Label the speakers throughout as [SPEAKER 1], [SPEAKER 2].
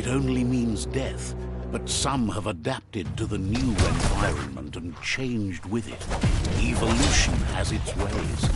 [SPEAKER 1] only means death, but some have adapted to the new environment and changed with it. Evolution has its ways.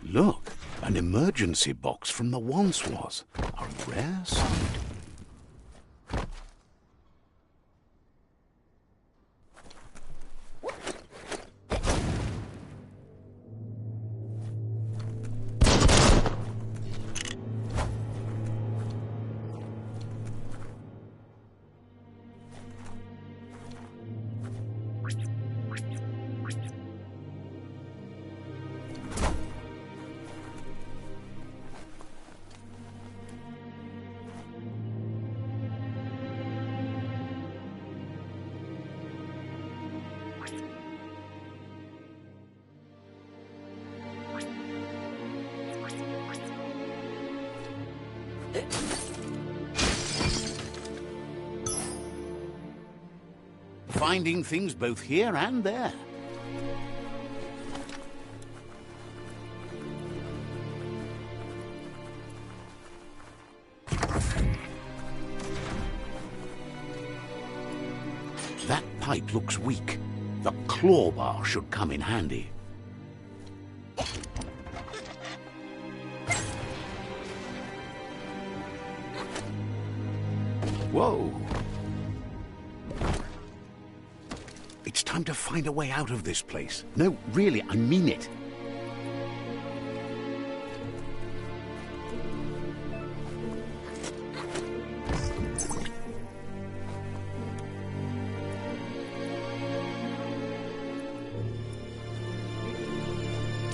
[SPEAKER 1] Look, an emergency box from the once was. A rare sight. Finding things both here and there. That pipe looks weak. The claw bar should come in handy. Whoa! It's time to find a way out of this place. No, really, I mean it.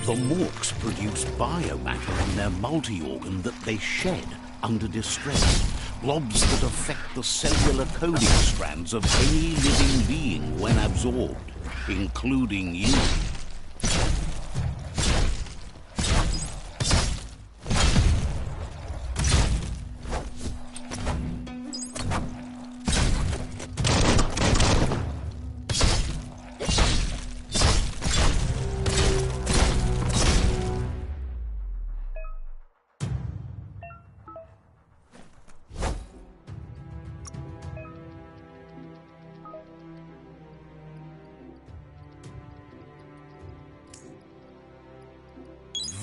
[SPEAKER 1] The morks produce biomatter in their multi-organ that they shed under distress. Blobs that affect the cellular coding strands of any living being when absorbed, including you.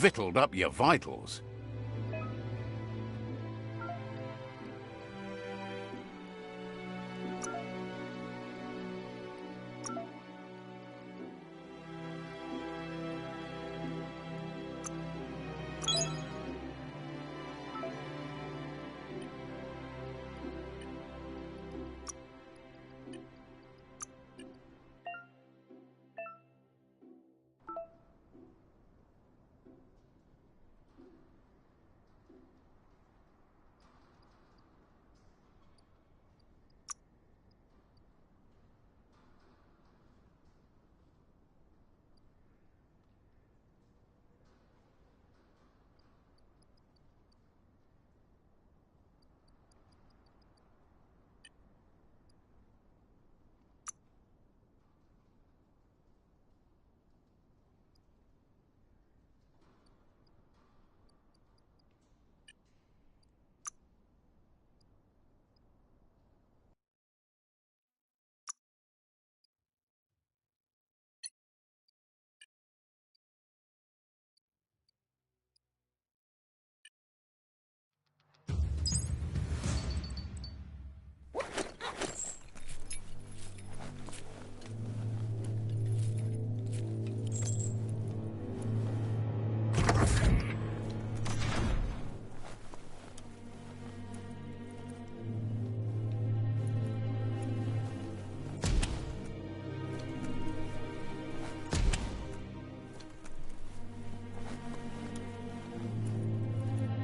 [SPEAKER 1] Victualled up your vitals.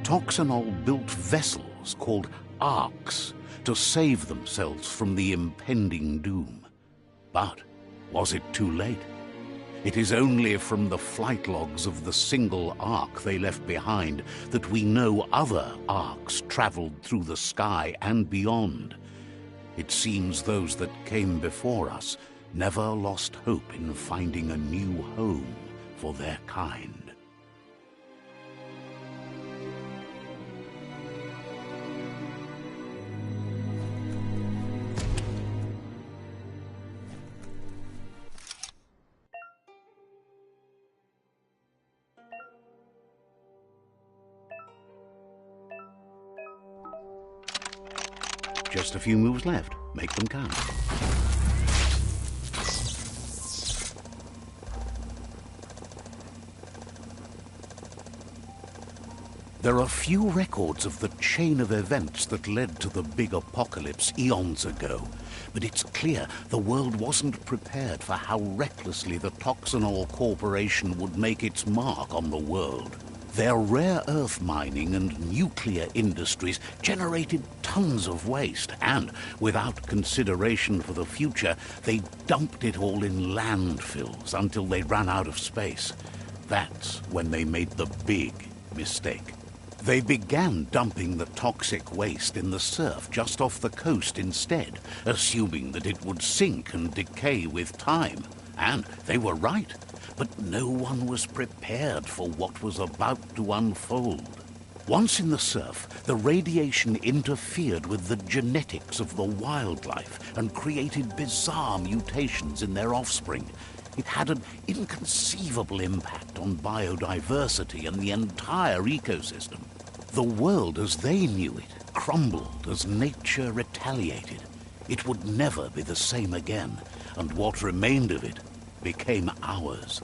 [SPEAKER 1] Toxanol built vessels called arks to save themselves from the impending doom. But was it too late? It is only from the flight logs of the single ark they left behind that we know other arks traveled through the sky and beyond. It seems those that came before us never lost hope in finding a new home for their kind. Just a few moves left. Make them count. There are few records of the chain of events that led to the big apocalypse eons ago, but it's clear the world wasn't prepared for how recklessly the Toxanol Corporation would make its mark on the world. Their rare earth mining and nuclear industries generated tons of waste, and without consideration for the future, they dumped it all in landfills until they ran out of space. That's when they made the big mistake. They began dumping the toxic waste in the surf just off the coast instead, assuming that it would sink and decay with time. And they were right. But no one was prepared for what was about to unfold. Once in the surf, the radiation interfered with the genetics of the wildlife and created bizarre mutations in their offspring. It had an inconceivable impact on biodiversity and the entire ecosystem. The world as they knew it crumbled as nature retaliated. It would never be the same again, and what remained of it became ours.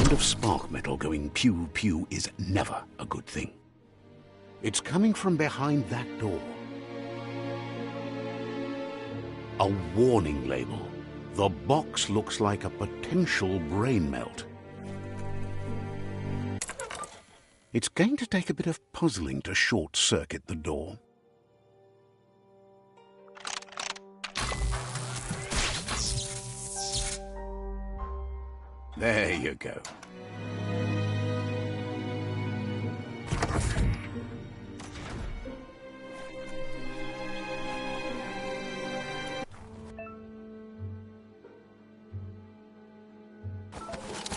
[SPEAKER 1] kind of spark metal going pew-pew is never a good thing. It's coming from behind that door. A warning label. The box looks like a potential brain melt. It's going to take a bit of puzzling to short-circuit the door. There you go.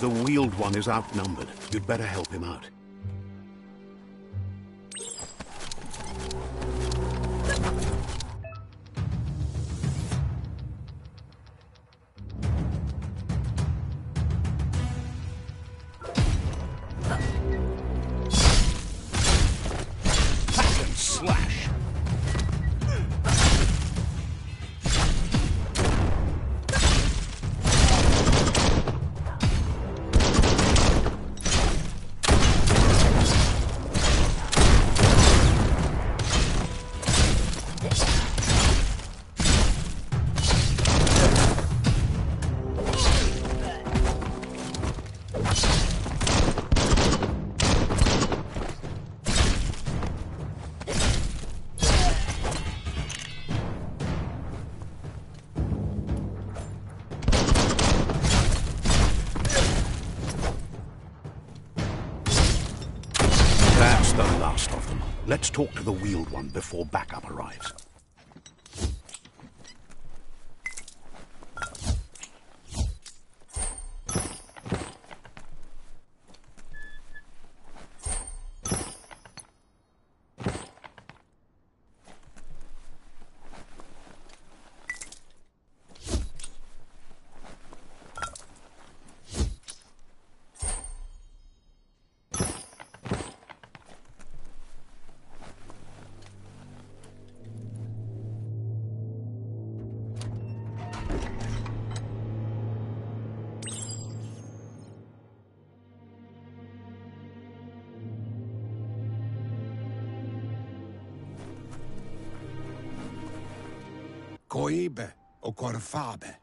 [SPEAKER 1] The wheeled one is outnumbered. You'd better help him out. Hack and slash. That's the last of them. Let's talk to the wheeled one before backup arrives.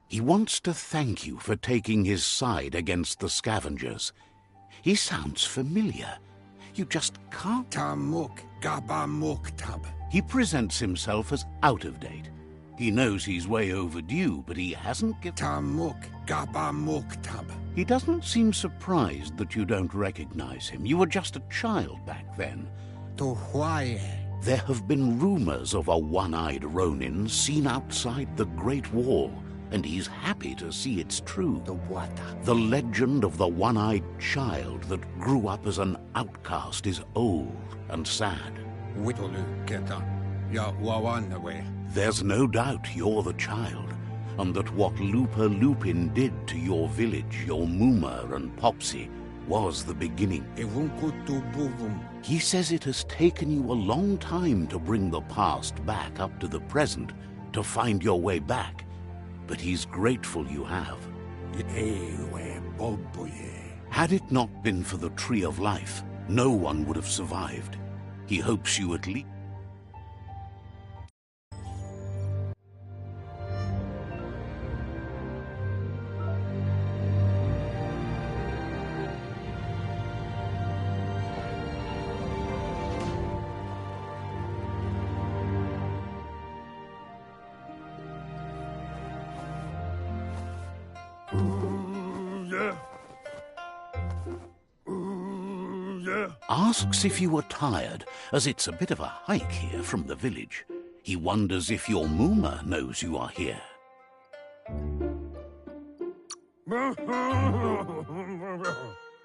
[SPEAKER 1] He wants to thank you for taking his side against the scavengers. He sounds familiar. You just can't... He presents himself as out of date. He knows he's way overdue, but he hasn't given... He doesn't seem surprised that you don't recognize him. You were just a child back then. There have been rumors of a one-eyed Ronin seen outside the Great Wall, and he's happy to see it's true. The legend of the one-eyed child that grew up as an outcast is old and sad. There's no doubt you're the child, and that what Lupa Lupin did to your village, your Muma and Popsy, was the beginning. He says it has taken you a long time to bring the past back up to the present, to find your way back, but he's grateful you have. Had it not been for the Tree of Life, no one would have survived. He hopes you at least... Asks if you were tired, as it's a bit of a hike here from the village. He wonders if your Muma knows you are here.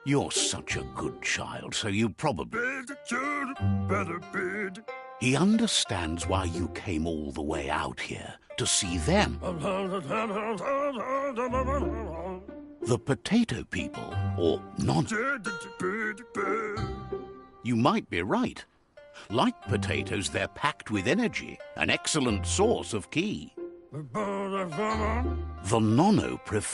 [SPEAKER 1] You're such a good child, so you probably... He understands why you came all the way out here, to see them. The potato people, or non... You might be right. Like potatoes, they're packed with energy, an excellent source of ki. The Nono prefer